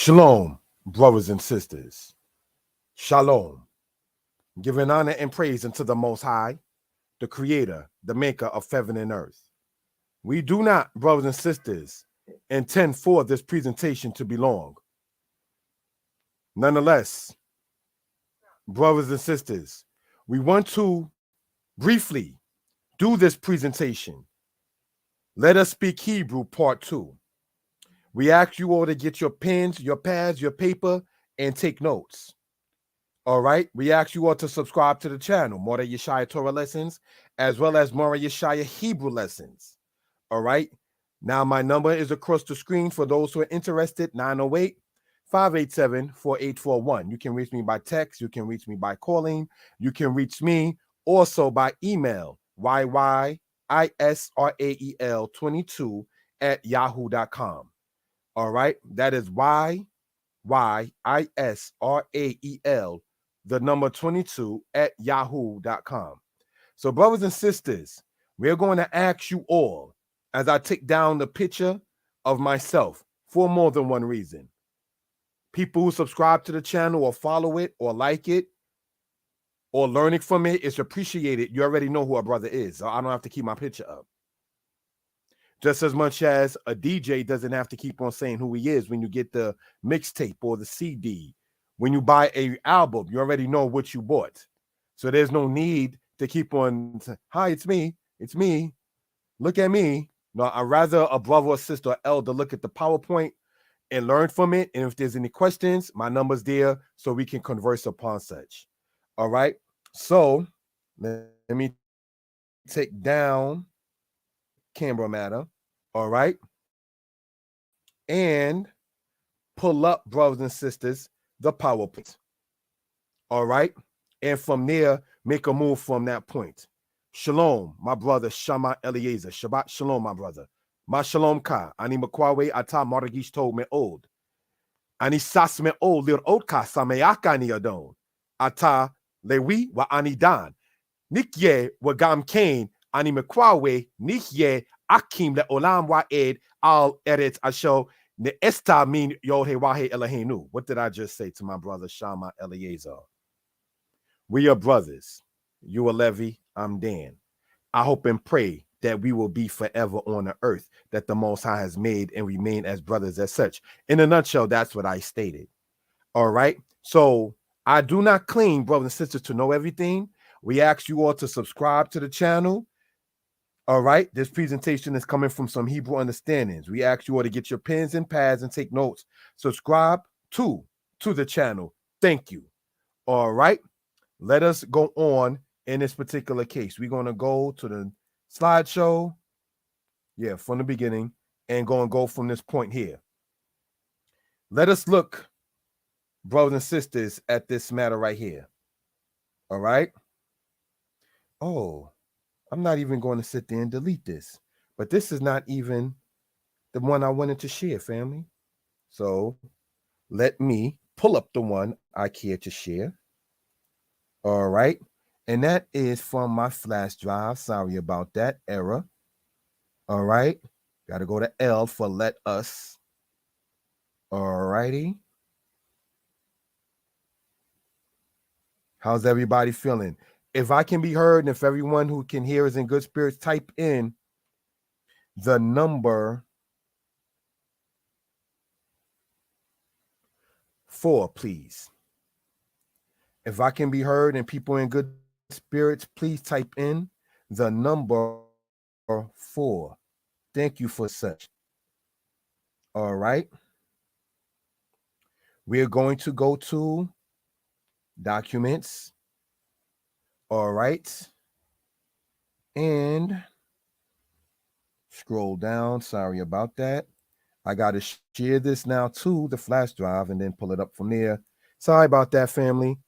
Shalom, brothers and sisters. Shalom. Giving honor and praise unto the Most High, the Creator, the Maker of heaven and earth. We do not, brothers and sisters, intend for this presentation to be long. Nonetheless, brothers and sisters, we want to briefly do this presentation. Let us speak Hebrew, part 2. We ask you all to get your pens, your pads, your paper, and take notes. All right. We ask you all to subscribe to the channel, Mora Yeshaya Torah Lessons, as well as Mora Yeshaya Hebrew Lessons. All right. Now, my number is across the screen for those who are interested, 908-587-4841. You can reach me by text. You can reach me by calling. You can reach me also by email, yyisrael22 at yahoo.com. All right. That is yyisrael the number 22 at yahoo.com. So, brothers and sisters, we're going to ask you all, as I take down the picture of myself, for more than one reason. People who subscribe to the channel or follow it or like it or learning from it is appreciated. You already know who our brother is, so I don't have to keep my picture up. Just as much as a DJ doesn't have to keep on saying who he is when you get the mixtape or the CD. When you buy an album, you already know what you bought. So there's no need to keep on saying, hi, it's me. It's me. Look at me. No, I'd rather a brother or sister or elder look at the PowerPoint and learn from it. And if there's any questions, my number's there so we can converse upon such. All right. So let me take down camera matter. All right. And pull up, brothers and sisters, the PowerPoint. All right. And from there, make a move from that point. Shalom, my brother Shama Eliezer. Shabbat Shalom, my brother. Ma Shalom Ka. Ani Makwawe Ata Maragish told me old. Ani Sas me old lir otka Sameaka ni adon. Ata Lewi wa Ani Dan. Nikye wa Gam Kane. Ani Makwawe Nikye Akim le Olam wa Ed al Eret Asho. Ne esta mean Yohe Wahe Elahenu. What did I just say to my brother Shama Eliezer? We are brothers. You are Levi, I'm Dan. I hope and pray that we will be forever on the earth that the Most High has made and remain as brothers as such. In a nutshell, that's what I stated. All right. So I do not claim, brothers and sisters, to know everything. We ask you all to subscribe to the channel. All right. This presentation is coming from some Hebrew understandings. We ask you all to get your pens and pads and take notes. Subscribe to the channel. Thank you. All right. Let us go on in this particular case. We're going to go to the slideshow. Yeah, from the beginning and go from this point here. Let us look, brothers and sisters, at this matter right here. All right. Oh, I'm not even going to sit there and delete this, but this is not even the one I wanted to share, family. So let me pull up the one I care to share. All right. And that is from my flash drive. Sorry about that error. All right. Got to go to L for let us. All righty. How's everybody feeling? If I can be heard and if everyone who can hear is in good spirits, type in the number 4, please. If I can be heard and people in good spirits, please type in the number 4. Thank you for such. All right. We're going to go to documents. All right. And scroll down. Sorry about that. I got to share this now to the flash drive and then pull it up from there. Sorry about that, family.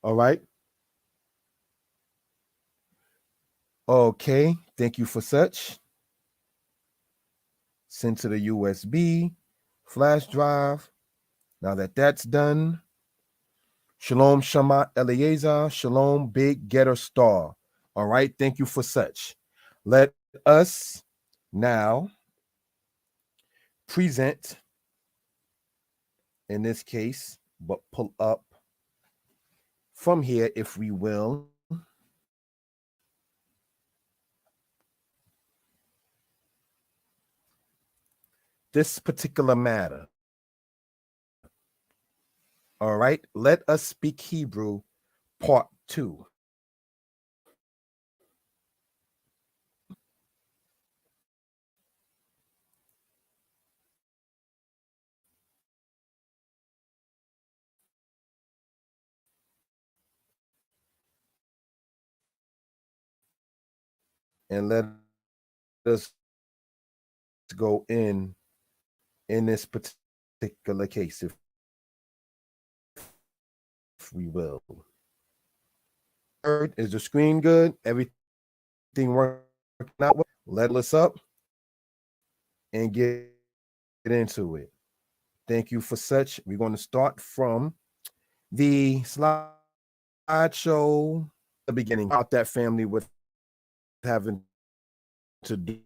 All right. Okay. Thank you for such. Send to the USB flash drive. Now that that's done, Shalom Shama Eliezer, Shalom Big Getter Star. All right, thank you for such. Let us now present in this case, but pull up from here, if we will. This particular matter. All right, let us speak Hebrew, part 2. And let us go in this particular case, if we will. Is the screen good? Everything working out well? Let us up and get into it. Thank you for such. We're going to start from the slideshow, the beginning, about that family with having to do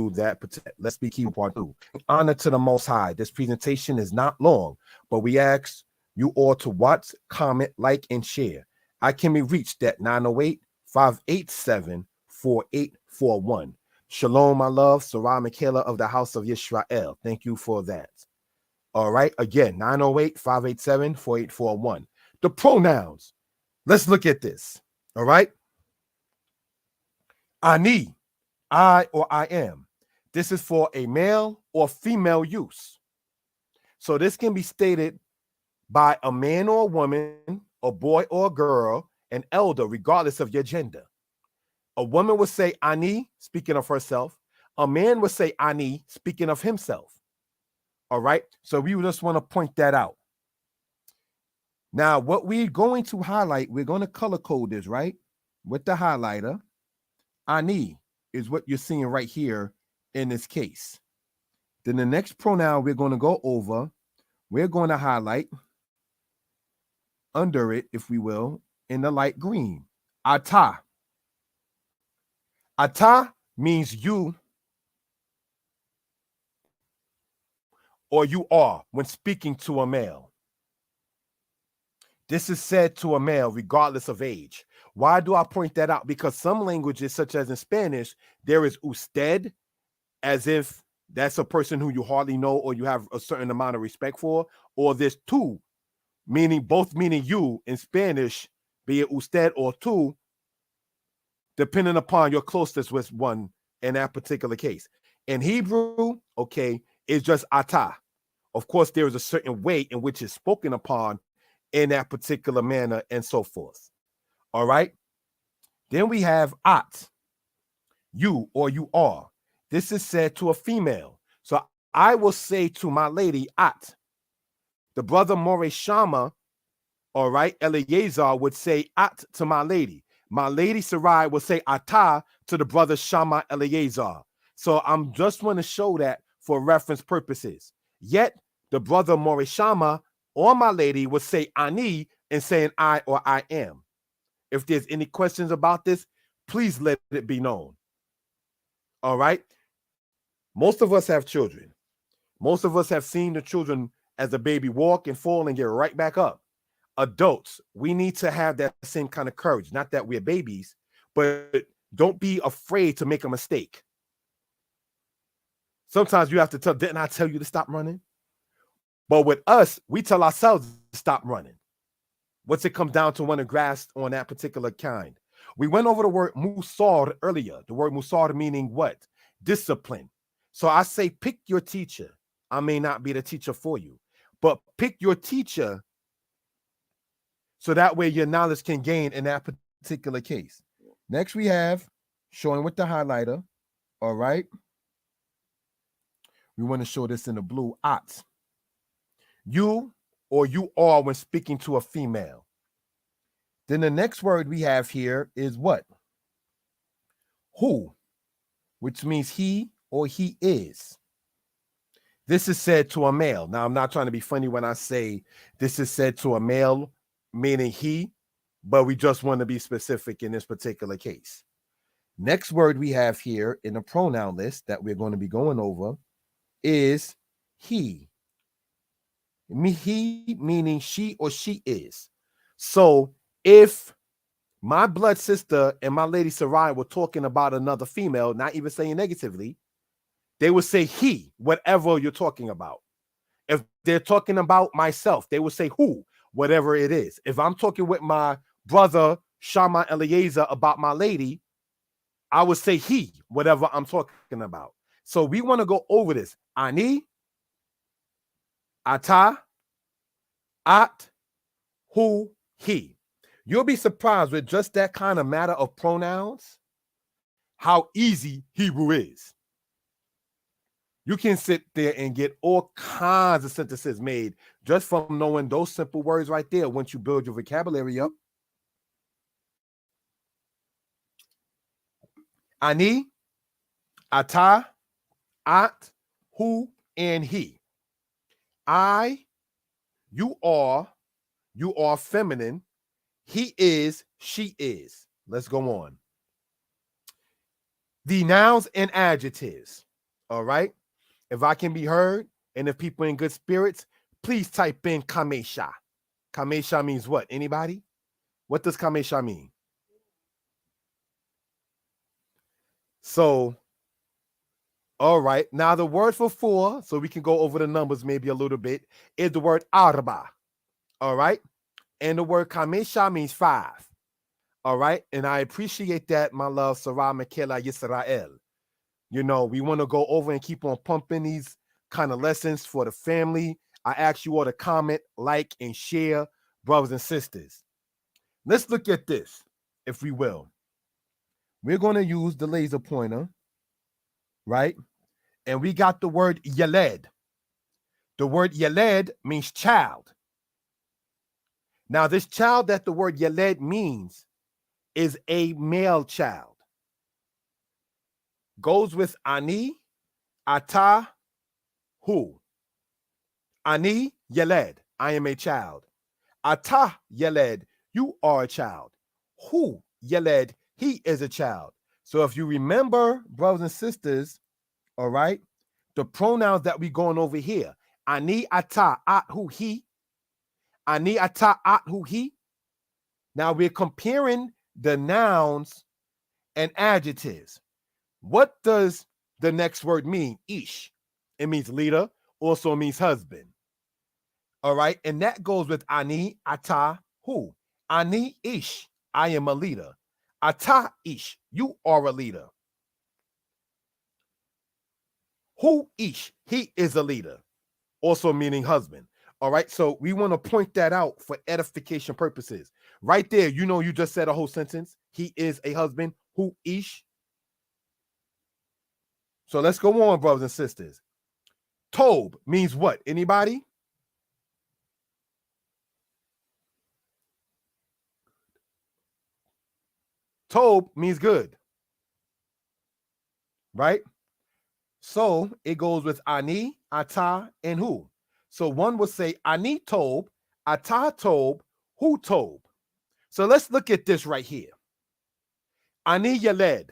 that. Let's be key part 2. Honor to the Most High. This presentation is not long, but we ask you all to watch, comment, like, and share. I can be reached at 908-587-4841. Shalom, my love. Sarah Michaela of the House of Yisrael. Thank you for that. All right. Again, 908-587-4841. The pronouns. Let's look at this. All right. Ani, I or I am. This is for a male or female use. So this can be stated by a man or a woman, a boy or a girl, an elder, regardless of your gender. A woman would say Ani, speaking of herself. A man would say Ani, speaking of himself. All right. So we just want to point that out. Now, what we're going to highlight, we're going to color code this, right? With the highlighter. Ani is what you're seeing right here in this case. Then the next pronoun we're going to go over, we're going to highlight under it, if we will, in the light green. Ata. Ata means you or you are when speaking to a male. This is said to a male regardless of age. Why do I point that out? Because some languages, such as in Spanish, there is usted, as if that's a person who you hardly know or you have a certain amount of respect for, or there's tú, meaning you in Spanish, be it usted or tú, depending upon your closeness with one in that particular case. In Hebrew, okay, it's just ata. Of course, there is a certain way in which it's spoken upon in that particular manner and so forth. All right. Then we have at, you or you are. This is said to a female. So I will say to my lady at. The brother More Shama, all right, Eliezer would say at to my lady. My lady Sarai will say ata to the brother Shama Eliezer. So I'm just want to show that for reference purposes. Yet the brother More Shama or my lady would say ani and saying I or I am. If there's any questions about this, please let it be known. All right. Most of us have children. Most of us have seen the children as a baby walk and fall and get right back up. Adults, we need to have that same kind of courage. Not that we're babies, but don't be afraid to make a mistake. Sometimes you have to tell, didn't I tell you to stop running? But with us, we tell ourselves to stop running. What's it come down to when it grasp on that particular kind? We went over the word musar earlier. The word musar meaning what? Discipline. So I say pick your teacher. I may not be the teacher for you, but pick your teacher so that way your knowledge can gain in that particular case. Next we have showing with the highlighter. All right. We want to show this in the blue. At. You or you are when speaking to a female. Then the next word we have here is what? Who, which means he or he is. This is said to a male. Now, I'm not trying to be funny when I say this is said to a male, meaning he, but we just want to be specific in this particular case. Next word we have here in the pronoun list that we're going to be going over is he. He meaning she or she is. So if my blood sister and my lady Sarai were talking about another female, not even saying negatively, they would say he, whatever you're talking about. If they're talking about myself, they would say who, whatever it is. If I'm talking with my brother Shama Eliezer about my lady, I would say he, whatever I'm talking about. So we want to go over this. Ani, ata, at, who, he. You'll be surprised with just that kind of matter of pronouns, how easy Hebrew is. You can sit there and get all kinds of sentences made just from knowing those simple words right there once you build your vocabulary up. Ani, ata, at, who, and he. I, you are feminine. He is, she is. Let's go on. The nouns and adjectives. All right. If I can be heard and if people in good spirits, please type in kamesha. Kamesha means what? Anybody? What does kamesha mean? So, all right. Now the word for four, so we can go over the numbers maybe a little bit, is the word arba. All right. And the word kamesha means 5. All right. And I appreciate that, my love, Sarah Michaela Yisrael. You know, we want to go over and keep on pumping these kind of lessons for the family. I ask you all to comment, like, and share, brothers and sisters. Let's look at this, if we will. We're going to use the laser pointer, right? And we got the word yeled. The word yeled means child. Now, this child that the word yeled means is a male child. Goes with ani, ata, who. Ani, yeled, I am a child. Ata, yeled, you are a child. Who, yeled, he is a child. So if you remember, brothers and sisters, all right, the pronouns that we going over here, ani, ata, at, who, he. Ani, ata, at, who, he. Now we're comparing the nouns and adjectives. What does the next word mean? Ish. It means leader, also means husband. All right. And that goes with ani, ata, who. Ani, ish, I am a leader. Ata, ish, you are a leader. Who, ish, he is a leader, also meaning husband. All right. So we want to point that out for edification purposes. Right there, you know, you just said a whole sentence. He is a husband. Who, ish. So let's go on, brothers and sisters. Tob means what? Anybody? Tob means good. Right? So it goes with ani, ata, and who. So one would say ani tob, ata tob, who tob. So let's look at this right here. Ani yeled.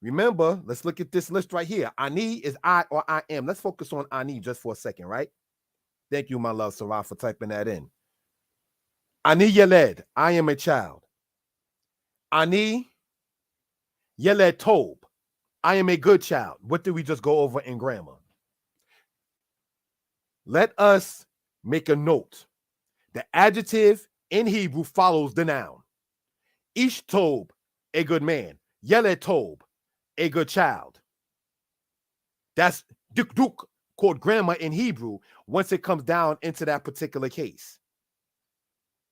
Remember, let's look at this list right here. Ani is I or I am. Let's focus on ani just for a second, right? Thank you, my love, Sarah, for typing that in. Ani yeled, I am a child. Ani yeled tob, I am a good child. What did we just go over in grammar? Let us make a note. The adjective in Hebrew follows the noun. Ish tob, a good man. Yeled tob, a good child. That's duk duk, called grammar in Hebrew once it comes down into that particular case.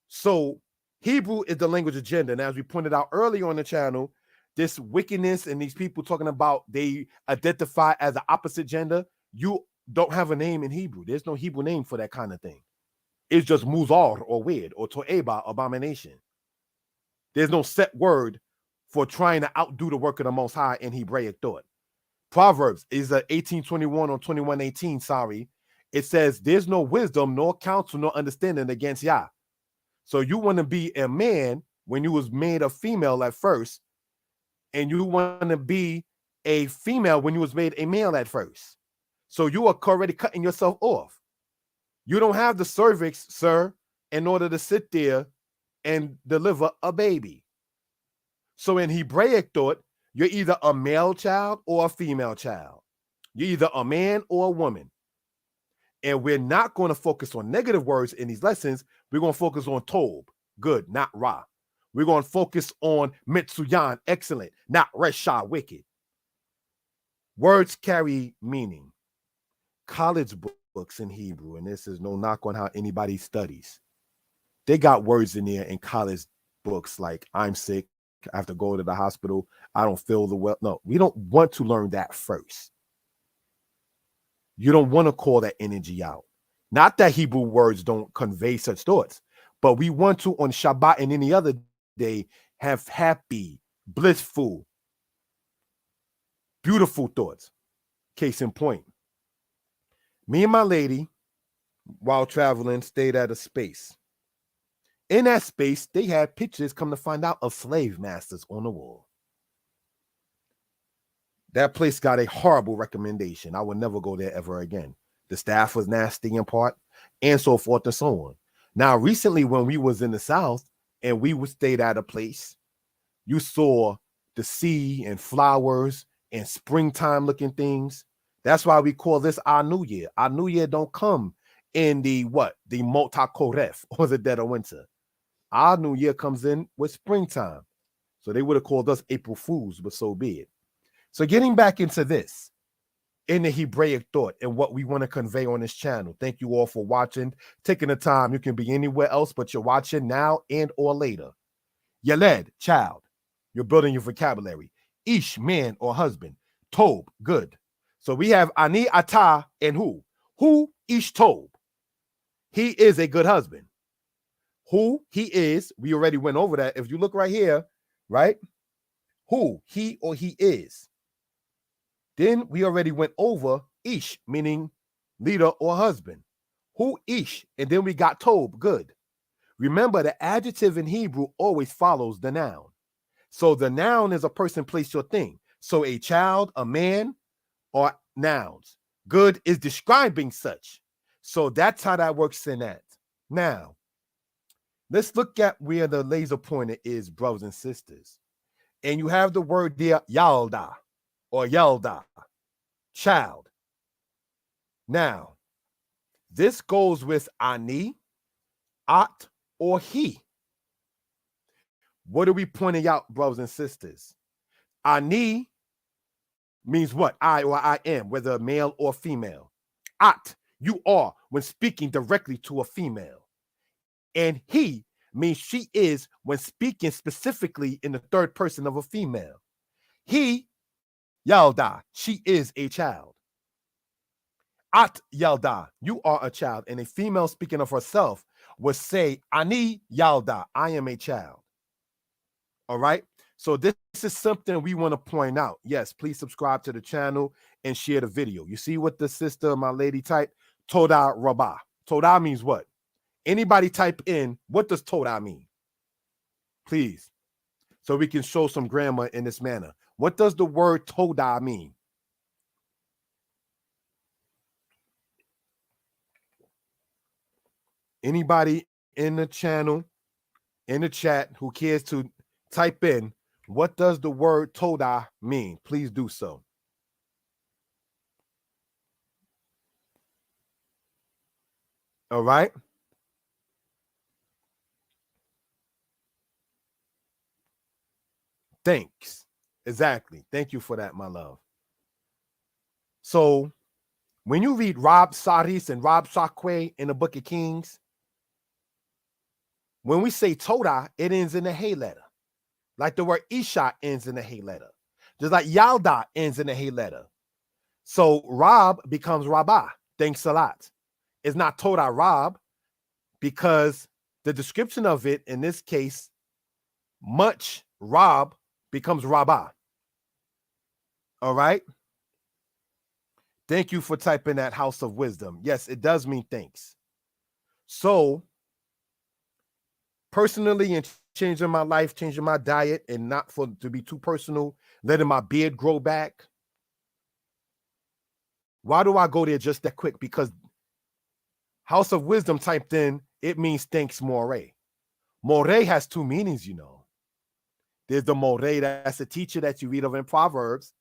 So Hebrew is the language of gender. And as we pointed out earlier on the channel, this wickedness and these people talking about they identify as the opposite gender, you don't have a name in Hebrew. There's no Hebrew name for that kind of thing. It's just muzar or weird or to'eba, abomination. There's no set word for trying to outdo the work of the Most High in Hebraic thought. Proverbs is 18:21 or 21:18, sorry. It says, there's no wisdom, nor counsel, nor understanding against Yah. So you want to be a man when you was made a female at first, and you want to be a female when you was made a male at first. So you are already cutting yourself off. You don't have the cervix, sir, in order to sit there and deliver a baby. So in Hebraic thought, you're either a male child or a female child. You're either a man or a woman. And we're not going to focus on negative words in these lessons. We're going to focus on Tob, good, not Ra. We're going to focus on Mitsuyan, excellent, not Resha, wicked. Words carry meaning. College books in Hebrew, and this is no knock on how anybody studies. They got words in there in college books like I'm sick, I have to go to the hospital, I don't feel the well. No, we don't want to learn that first. You don't want to call that energy out. Not that Hebrew words don't convey such thoughts, but we want to on Shabbat and any other day have happy, blissful, beautiful thoughts. Case in point, me and my lady, while traveling, stayed at a space. In that space, they had pictures, come to find out, of slave masters on the wall. That place got a horrible recommendation. I would never go there ever again. The staff was nasty in part, and so forth and so on. Now, recently, when we was in the South and we would stayed at a place, you saw the sea and flowers and springtime looking things. That's why we call this our New Year. Our New Year don't come in the what? The Mota Koref or the dead of winter. Our New Year comes in with springtime. So they would have called us April Fools, but so be it. So getting back into this, in the Hebraic thought and what we want to convey on this channel. Thank you all for watching, taking the time. You can be anywhere else, but you're watching now and or later. Yeled, child. You're building your vocabulary. Ish, man or husband. Tob, good. So we have Ani, Ata, and who? Who? Ish Tob. He is a good husband. Who he is, we already went over that. If you look right here, right? Who? He or he is. Then we already went over Ish, meaning leader or husband. Who Ish? And then we got Tob, good. Remember, the adjective in Hebrew always follows the noun. So the noun is a person, place, or thing. So a child, a man, or nouns. Good is describing such. So that's how that works in that. Now, let's look at where the laser pointer is, brothers and sisters. And you have the word there, Yalda, or Yalda, child. Now, this goes with Ani, At, or he. What are we pointing out, brothers and sisters? Ani means what? I or I am, whether male or female. At, you are, when speaking directly to a female. And he means she is when speaking specifically in the third person of a female. He, Yalda, she is a child. At Yalda, you are a child. And a female speaking of herself would say, Ani Yalda, I am a child. All right. So this is something we want to point out. Yes, please subscribe to the channel and share the video. You see what the sister, my lady, typed? Toda Rabbah. Toda means what? Anybody type in, what does Toda mean? Please. So we can show some grammar in this manner. What does the word Toda mean? Anybody in the channel, in the chat, who cares to type in, what does the word Toda mean? Please do so. All right. Thanks. Exactly. Thank you for that, my love. So when you read Rob Saris and Rob Shakwe in the Book of Kings, when we say Toda, it ends in a hey letter. Like the word Isha ends in a hey letter. Just like Yalda ends in a hey letter. So Rob becomes Rabbah. Thanks a lot. It's not Toda Rob because the description of it, in this case, much Rob becomes Rabbah. All right. Thank you for typing that, House of Wisdom. Yes, it does mean thanks. So personally, and changing my life, changing my diet, and not for to be too personal, letting my beard grow back. Why do I go there just that quick? Because House of Wisdom typed in, it means thanks more. More has two meanings, you know. There's the more, that's a teacher that you read of in Proverbs.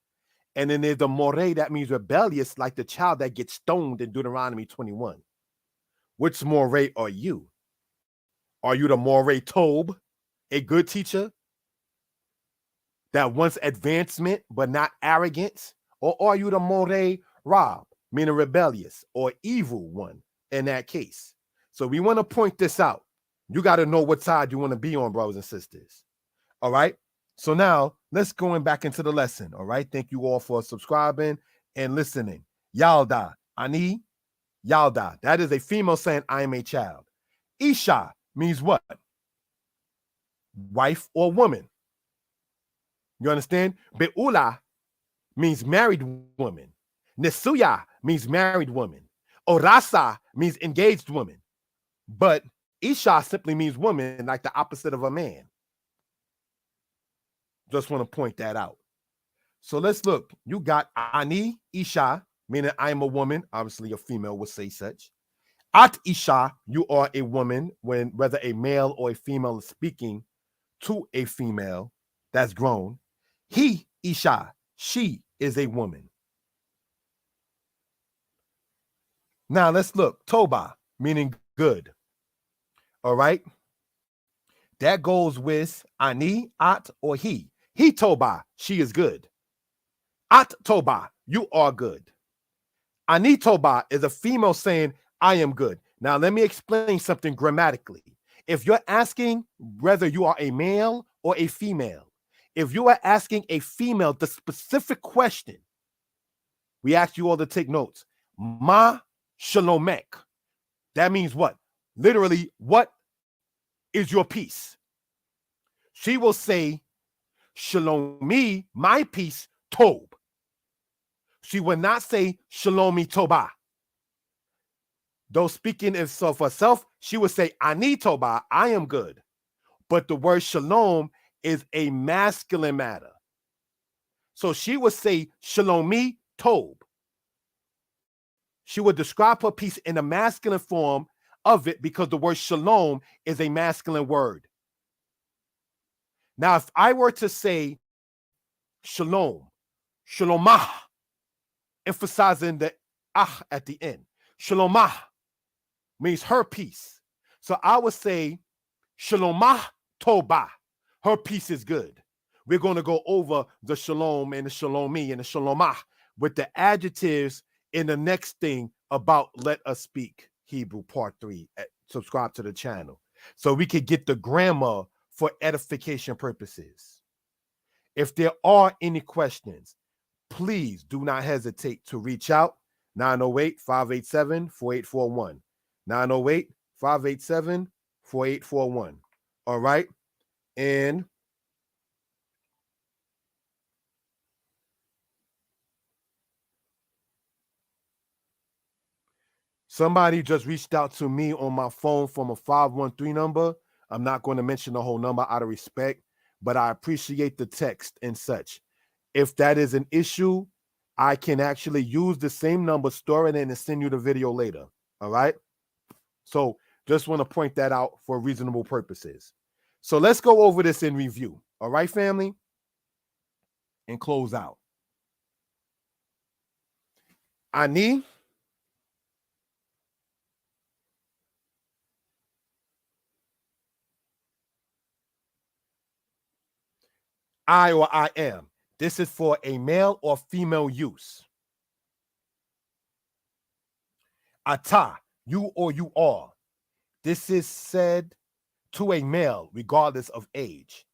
And then there's the more that means rebellious, like the child that gets stoned in Deuteronomy 21. Which more are you? Are you the more Tob, a good teacher that wants advancement but not arrogance? Or are you the more Rob, meaning rebellious or evil one in that case? So we want to point this out. You got to know what side you want to be on, brothers and sisters. All right. So now let's go back into the lesson. All right. Thank you all for subscribing and listening. Yalda, Ani, Yalda. That is a female saying, I am a child. Isha means what? Wife or woman. You understand? Be'ula means married woman. Nesuya means married woman. Orasa means engaged woman. But Isha simply means woman, like the opposite of a man. Just want to point that out. So let's look. You got Ani Isha, meaning I am a woman. Obviously, a female would say such. At Isha, you are a woman, when whether a male or a female is speaking to a female that's grown. He Isha, she is a woman. Now let's look. Toba, meaning good. All right. That goes with Ani, At, or he. He Toba, she is good. At Toba, you are good. Ani Toba is a female saying, I am good. Now, let me explain something grammatically. If you're asking whether you are a male or a female, if you are asking a female the specific question, we ask you all to take notes. Ma shalomek. That means what? Literally, what is your peace? She will say, Shalomi, my peace, Tob. She will not say Shalomi Toba. Though speaking of herself, she would say Ani Toba, I am good. But the word shalom is a masculine matter. So she would say Shalomi Tob. She would describe her peace in the masculine form of it because the word shalom is a masculine word. Now, if I were to say shalom, shalomah, emphasizing the ah at the end, shalomah means her peace. So I would say shalomah toba, her peace is good. We're going to go over the shalom and the shalomi and the shalomah with the adjectives in the next thing about Let Us Speak Hebrew Part 3. Subscribe to the channel so we could get the grammar for edification purposes. If there are any questions, please do not hesitate to reach out. 908-587-4841. 908-587-4841. All right. And somebody just reached out to me on my phone from a 513 number. I'm not going to mention the whole number out of respect, but I appreciate the text and such. If that is an issue, I can actually use the same number, store it in, and send you the video later. All right. So just want to point that out for reasonable purposes. So let's go over this in review. All right, family, and close out. Ani, I or I am. This is for a male or female use. Ata, you or you are. This is said to a male regardless of age.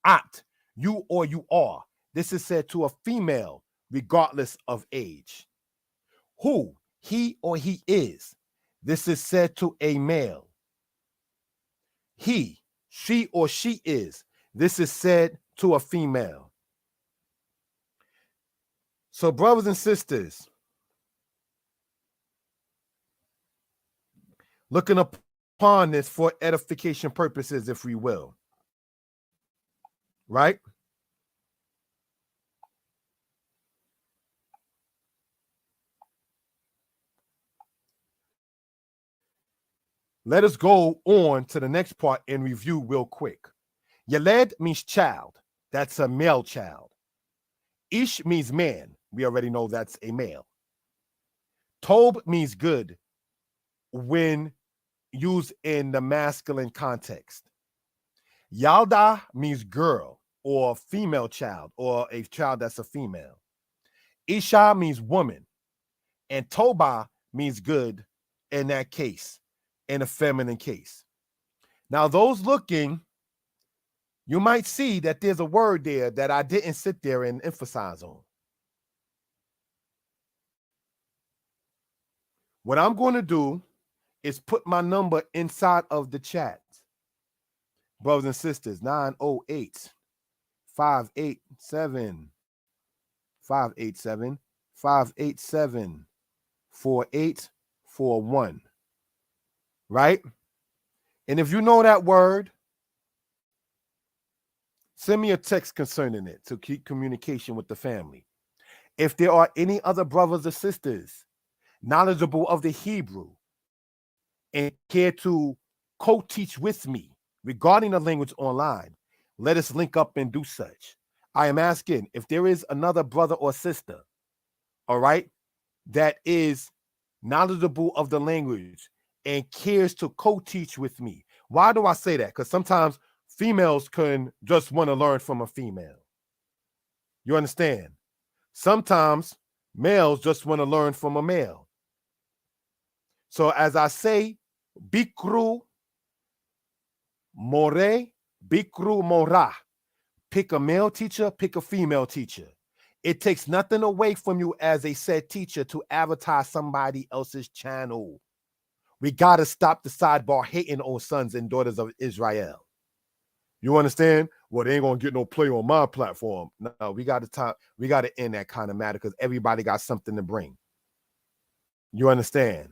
At, you or you are. This is said to a female regardless of age. Who, he or he is. This is said to a male. He, she or she is. This is said to a female. So, brothers and sisters, looking upon this for edification purposes, if we will. Right? Let us go on to the next part and review real quick. Yeled means child. That's a male child. Ish means man. We already know that's a male. Tob means good when used in the masculine context. Yalda means girl or female child or a child that's a female. Isha means woman. And Toba means good in that case, in a feminine case. Now, those looking, you might see that there's a word there that I didn't sit there and emphasize on. What I'm going to do is put my number inside of the chat. Brothers and sisters, 908 587 587 587 4841. Right? And if you know that word, send me a text concerning it to keep communication with the family. If there are any other brothers or sisters knowledgeable of the Hebrew and care to co-teach with me regarding the language online, let us link up and do such. I am asking if there is another brother or sister, all right, that is knowledgeable of the language and cares to co-teach with me. Why do I say that? Because sometimes females can just want to learn from a female. You understand? Sometimes males just want to learn from a male. So as I say, bikru more, bikru mora. Pick a male teacher, pick a female teacher. It takes nothing away from you as a said teacher to advertise somebody else's channel. We got to stop the sidebar hating on sons and daughters of Israel. You understand? Well, they ain't going to get no play on my platform. No, we got to end that kind of matter because everybody got something to bring. You understand?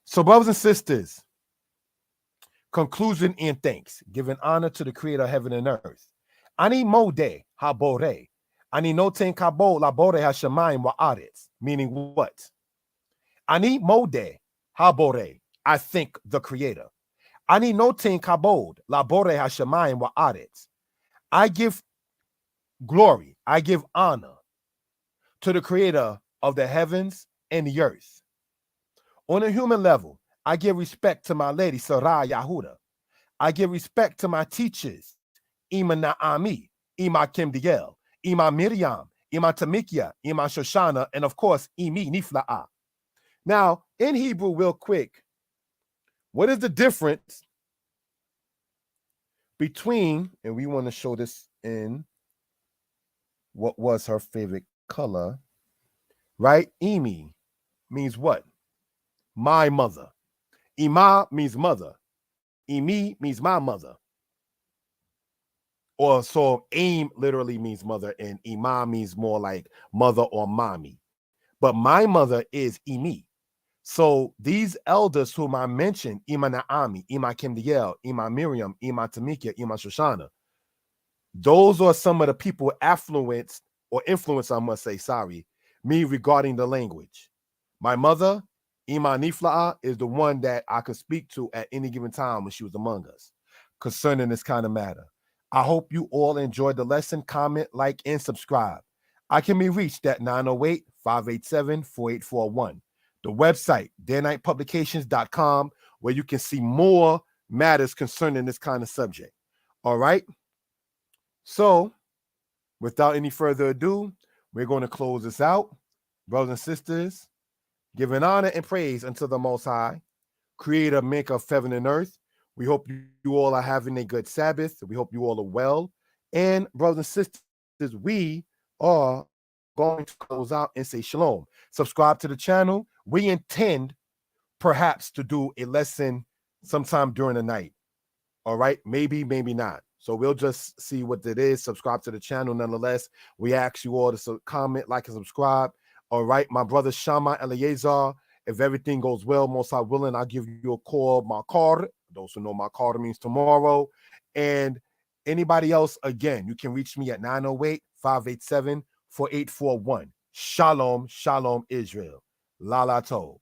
So, brothers and sisters, conclusion and thanks. Giving honor to the creator of heaven and earth. Ani mode habore. Ani noten kabo labore hashemayim wa'aretz. Meaning what? Ani mode habore. I thank the creator. Ani noten kabod labore hashemayim wa'aretz. I give glory, I give honor to the creator of the heavens and the earth. On a human level, I give respect to my lady, Sarah Yahuda. I give respect to my teachers, Ima Naami, Ima Kimdiel, Ima Miriam, Ima Tamikia, Ima Shoshana, and of course, Imi Nifla'a. Now, in Hebrew, real quick, what is the difference between, and we want to show this in what was her favorite color, right? Imi means what? My mother. Ima means mother. Imi means my mother. Or so aim literally means mother, and Ima means more like mother or mommy. But my mother is Imi. So these elders whom I mentioned, Ima Naami, Ima Kimdiel, Ima Miriam, Ima Tamikia, Ima Shoshana, those are some of the people influenced, I must say, me regarding the language. My mother, Ima Nifla'a, is the one that I could speak to at any given time when she was among us concerning this kind of matter. I hope you all enjoyed the lesson. Comment, like, and subscribe. I can be reached at 908-587-4841. The website, darenightpublications.com, where you can see more matters concerning this kind of subject. All right? So, without any further ado, we're going to close this out. Brothers and sisters, giving honor and praise unto the Most High, creator, maker of heaven and earth. We hope you all are having a good Sabbath. We hope you all are well. And brothers and sisters, we are going to close out and say shalom. Subscribe to the channel. We intend perhaps to do a lesson sometime during the night. All right? Maybe, maybe not. So we'll just see what it is. Subscribe to the channel nonetheless. We ask you all to comment, like, and subscribe. All right, my brother Shama Eliezer, if everything goes well, most High willing, I'll give you a call, my card. Those who know my card means tomorrow. And anybody else, again, you can reach me at 908-587-4841. Shalom, shalom, Israel. Lala Tov.